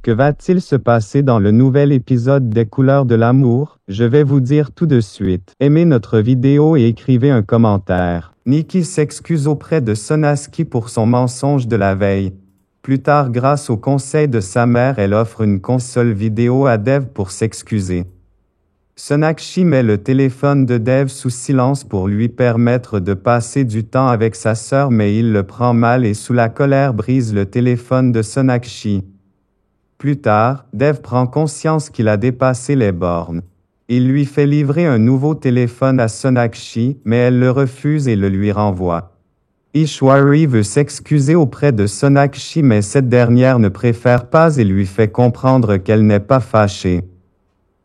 Que va-t-il se passer dans le nouvel épisode des Couleurs de l'amour? Je vais vous dire tout de suite. Aimez notre vidéo et écrivez un commentaire. Nikki s'excuse auprès de Sonakshi pour son mensonge de la veille. Plus tard, grâce au conseil de sa mère, elle offre une console vidéo à Dev pour s'excuser. Sonakshi met le téléphone de Dev sous silence pour lui permettre de passer du temps avec sa sœur, mais il le prend mal et sous la colère brise le téléphone de Sonakshi. Plus tard, Dev prend conscience qu'il a dépassé les bornes. Il lui fait livrer un nouveau téléphone à Sonakshi, mais elle le refuse et le lui renvoie. Ishwari veut s'excuser auprès de Sonakshi, mais cette dernière ne préfère pas et lui fait comprendre qu'elle n'est pas fâchée.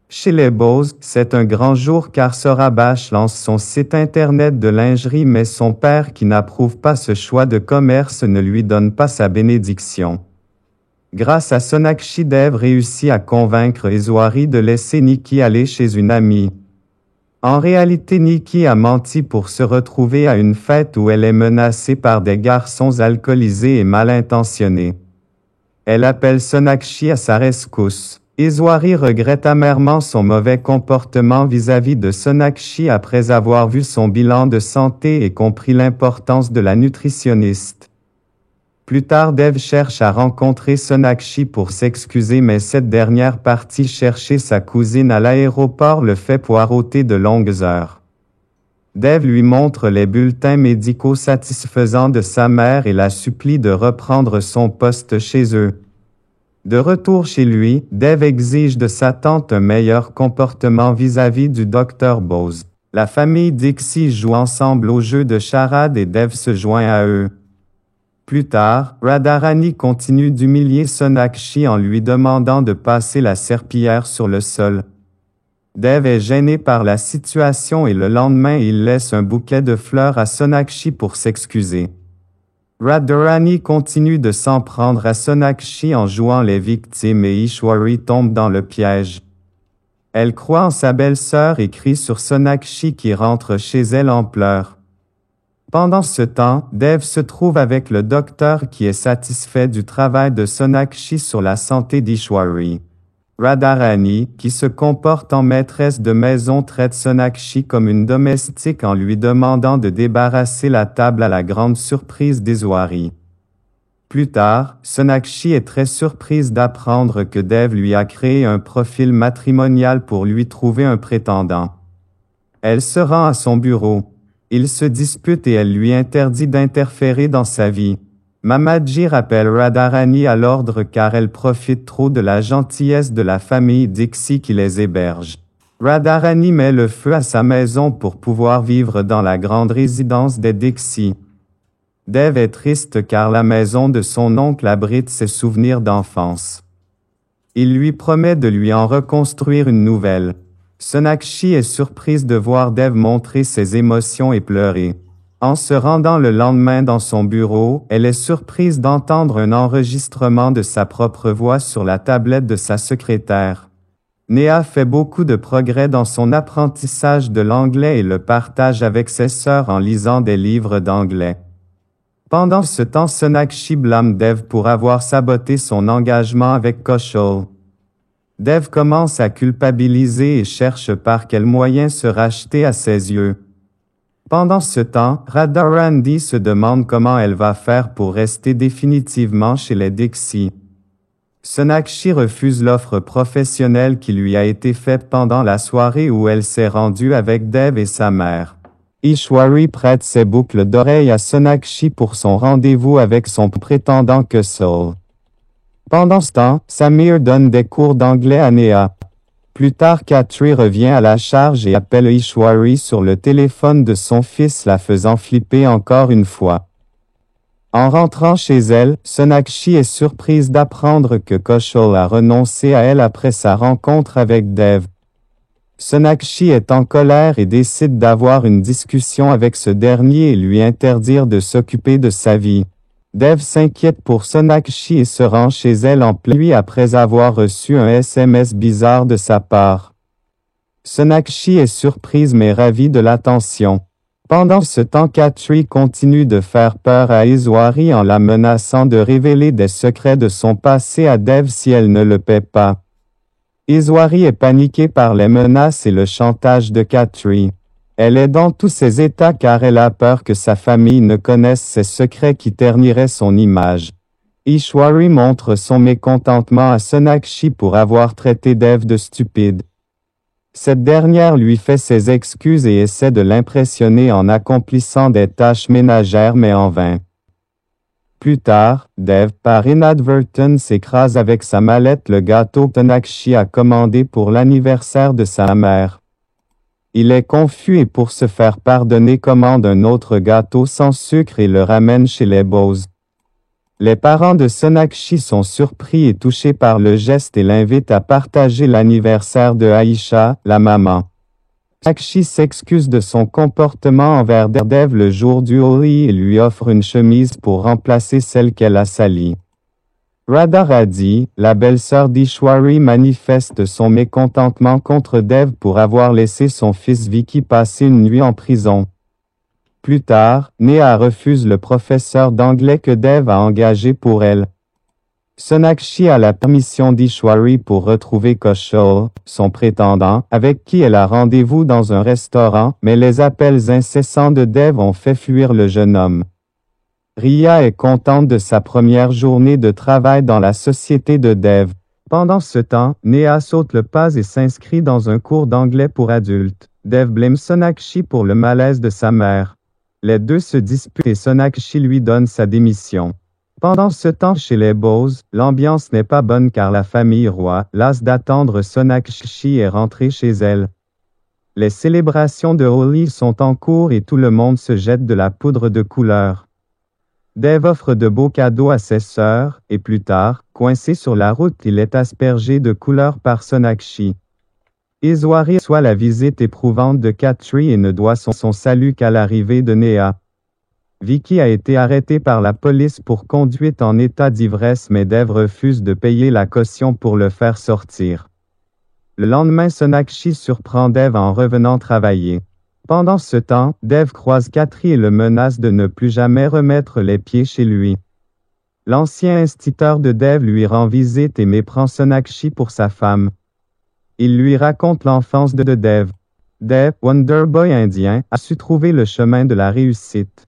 Chez les Bose, c'est un grand jour car Sora Bash lance son site internet de lingerie, mais son père, qui n'approuve pas ce choix de commerce, ne lui donne pas sa bénédiction. Grâce à Sonakshi, Dev réussit à convaincre Ishwari de laisser Nikki aller chez une amie. En réalité, Nikki a menti pour se retrouver à une fête où elle est menacée par des garçons alcoolisés et mal intentionnés. Elle appelle Sonakshi à sa rescousse. Ishwari regrette amèrement son mauvais comportement vis-à-vis de Sonakshi après avoir vu son bilan de santé et compris l'importance de la nutritionniste. Plus tard, Dev cherche à rencontrer Sonakshi pour s'excuser, mais cette dernière partie chercher sa cousine à l'aéroport le fait poireauter de longues heures. Dev lui montre les bulletins médicaux satisfaisants de sa mère et la supplie de reprendre son poste chez eux. De retour chez lui, Dev exige de sa tante un meilleur comportement vis-à-vis du Dr Bose. La famille Dixie joue ensemble au jeu de charade et Dev se joint à eux. Plus tard, Radharani continue d'humilier Sonakshi en lui demandant de passer la serpillière sur le sol. Dev est gêné par la situation et le lendemain il laisse un bouquet de fleurs à Sonakshi pour s'excuser. Radharani continue de s'en prendre à Sonakshi en jouant les victimes et Ishwari tombe dans le piège. Elle croit en sa belle-sœur et crie sur Sonakshi qui rentre chez elle en pleurs. Pendant ce temps, Dev se trouve avec le docteur qui est satisfait du travail de Sonakshi sur la santé d'Ishwari. Radharani, qui se comporte en maîtresse de maison, traite Sonakshi comme une domestique en lui demandant de débarrasser la table à la grande surprise d'Ishwari. Plus tard, Sonakshi est très surprise d'apprendre que Dev lui a créé un profil matrimonial pour lui trouver un prétendant. Elle se rend à son bureau. Ils se disputent et elle lui interdit d'interférer dans sa vie. Mamaji rappelle Radharani à l'ordre car elle profite trop de la gentillesse de la famille Dixie qui les héberge. Radharani met le feu à sa maison pour pouvoir vivre dans la grande résidence des Dixie. Dev est triste car la maison de son oncle abrite ses souvenirs d'enfance. Il lui promet de lui en reconstruire une nouvelle. Sonakshi est surprise de voir Dev montrer ses émotions et pleurer. En se rendant le lendemain dans son bureau, elle est surprise d'entendre un enregistrement de sa propre voix sur la tablette de sa secrétaire. Néha fait beaucoup de progrès dans son apprentissage de l'anglais et le partage avec ses sœurs en lisant des livres d'anglais. Pendant ce temps, Sonakshi blâme Dev pour avoir saboté son engagement avec Kaushal. Dev commence à culpabiliser et cherche par quel moyen se racheter à ses yeux. Pendant ce temps, Radharani se demande comment elle va faire pour rester définitivement chez les Dixie. Sonakshi refuse l'offre professionnelle qui lui a été faite pendant la soirée où elle s'est rendue avec Dev et sa mère. Ishwari prête ses boucles d'oreilles à Sonakshi pour son rendez-vous avec son prétendant Kaushal. Pendant ce temps, Samir donne des cours d'anglais à Néha. Plus tard, Khatri revient à la charge et appelle Ishwari sur le téléphone de son fils, la faisant flipper encore une fois. En rentrant chez elle, Sonakshi est surprise d'apprendre que Kaushal a renoncé à elle après sa rencontre avec Dev. Sonakshi est en colère et décide d'avoir une discussion avec ce dernier et lui interdire de s'occuper de sa vie. Dev s'inquiète pour Sonakshi et se rend chez elle en pleine nuit après avoir reçu un SMS bizarre de sa part. Sonakshi est surprise mais ravie de l'attention. Pendant ce temps, Khatri continue de faire peur à Ishwari en la menaçant de révéler des secrets de son passé à Dev si elle ne le paie pas. Ishwari est paniquée par les menaces et le chantage de Khatri. Elle est dans tous ses états car elle a peur que sa famille ne connaisse ses secrets qui terniraient son image. Ishwari montre son mécontentement à Sonakshi pour avoir traité Dev de stupide. Cette dernière lui fait ses excuses et essaie de l'impressionner en accomplissant des tâches ménagères mais en vain. Plus tard, Dev, par inadvertance, écrase avec sa mallette le gâteau que Sonakshi a commandé pour l'anniversaire de sa mère. Il est confus et pour se faire pardonner commande un autre gâteau sans sucre et le ramène chez les Bose. Les parents de Sonakshi sont surpris et touchés par le geste et l'invitent à partager l'anniversaire de Aisha, la maman. Sonakshi s'excuse de son comportement envers Dev le jour du Holi et lui offre une chemise pour remplacer celle qu'elle a salie. Radharati, la belle-sœur d'Ishwari, manifeste son mécontentement contre Dev pour avoir laissé son fils Vicky passer une nuit en prison. Plus tard, Neha refuse le professeur d'anglais que Dev a engagé pour elle. Sonakshi a la permission d'Ishwari pour retrouver Kaushal, son prétendant, avec qui elle a rendez-vous dans un restaurant, mais les appels incessants de Dev ont fait fuir le jeune homme. Riya est contente de sa première journée de travail dans la société de Dev. Pendant ce temps, Neha saute le pas et s'inscrit dans un cours d'anglais pour adultes. Dev blâme Sonakshi pour le malaise de sa mère. Les deux se disputent et Sonakshi lui donne sa démission. Pendant ce temps chez les Bose, l'ambiance n'est pas bonne car la famille Roy, lasse d'attendre Sonakshi, est rentrée chez elle. Les célébrations de Holi sont en cours et tout le monde se jette de la poudre de couleur. Dev offre de beaux cadeaux à ses sœurs, et plus tard, coincé sur la route, il est aspergé de couleur par Sonakshi. Ishwari reçoit la visite éprouvante de Khatri et ne doit son salut qu'à l'arrivée de Neha. Vicky a été arrêtée par la police pour conduite en état d'ivresse mais Dev refuse de payer la caution pour le faire sortir. Le lendemain, Sonakshi surprend Dev en revenant travailler. Pendant ce temps, Dev croise Khatri et le menace de ne plus jamais remettre les pieds chez lui. L'ancien instituteur de Dev lui rend visite et méprend Sonakshi pour sa femme. Il lui raconte l'enfance de Dev. Dev, Wonder Boy indien, a su trouver le chemin de la réussite.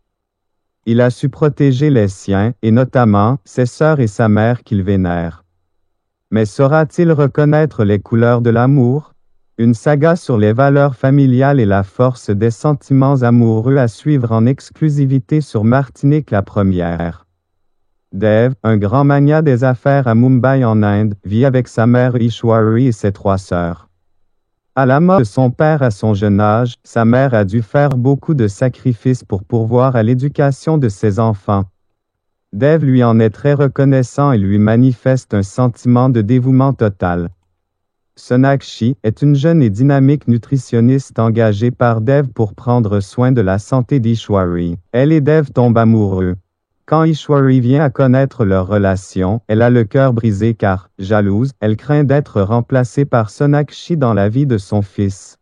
Il a su protéger les siens, et notamment, ses sœurs et sa mère qu'il vénère. Mais saura-t-il reconnaître les couleurs de l'amour? Une saga sur les valeurs familiales et la force des sentiments amoureux à suivre en exclusivité sur Martinique la première. Dev, un grand magnat des affaires à Mumbai en Inde, vit avec sa mère Ishwari et ses 3 sœurs. À la mort de son père à son jeune âge, sa mère a dû faire beaucoup de sacrifices pour pourvoir à l'éducation de ses enfants. Dev lui en est très reconnaissant et lui manifeste un sentiment de dévouement total. Sonakshi est une jeune et dynamique nutritionniste engagée par Dev pour prendre soin de la santé d'Ishwari. Elle et Dev tombent amoureux. Quand Ishwari vient à connaître leur relation, elle a le cœur brisé car, jalouse, elle craint d'être remplacée par Sonakshi dans la vie de son fils.